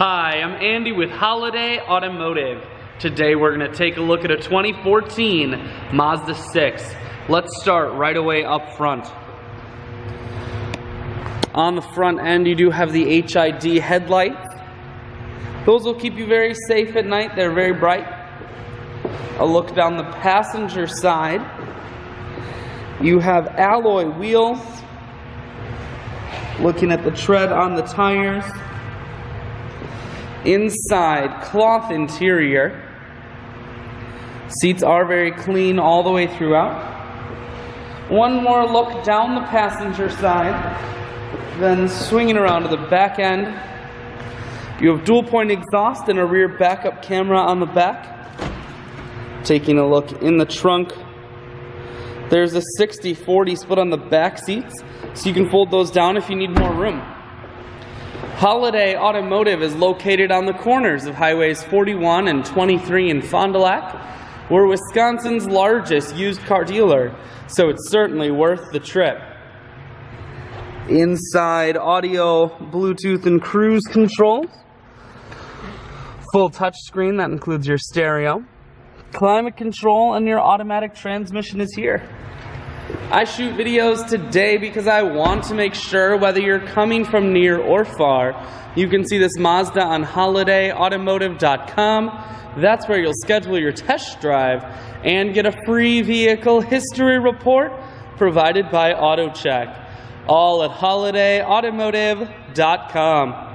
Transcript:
Hi, I'm Andy with Holiday Automotive. Today we're going to take a look at a 2014 Mazda 6. Let's start right away up front. On the front end you do have the HID headlights. Those will keep you very safe at night. They're very bright. A look down the passenger side. You have alloy wheels. Looking at the tread on the tires. Inside, cloth interior. Seats are very clean all the way throughout. One more look down the passenger side, then swinging around to the back end. You have dual point exhaust and a rear backup camera on the back. Taking a look in the trunk, there's a 60-40 split on the back seats, so you can fold those down if you need more room. Holiday Automotive is located on the corners of Highways 41 and 23 in Fond du Lac. We're Wisconsin's largest used car dealer, so it's certainly worth the trip. Inside, audio, Bluetooth, and cruise controls. Full touchscreen, that includes your stereo. Climate control and your automatic transmission is here. I shoot videos today because I want to make sure whether you're coming from near or far, you can see this Mazda on holidayautomotive.com. That's where you'll schedule your test drive and get a free vehicle history report provided by AutoCheck. All at holidayautomotive.com.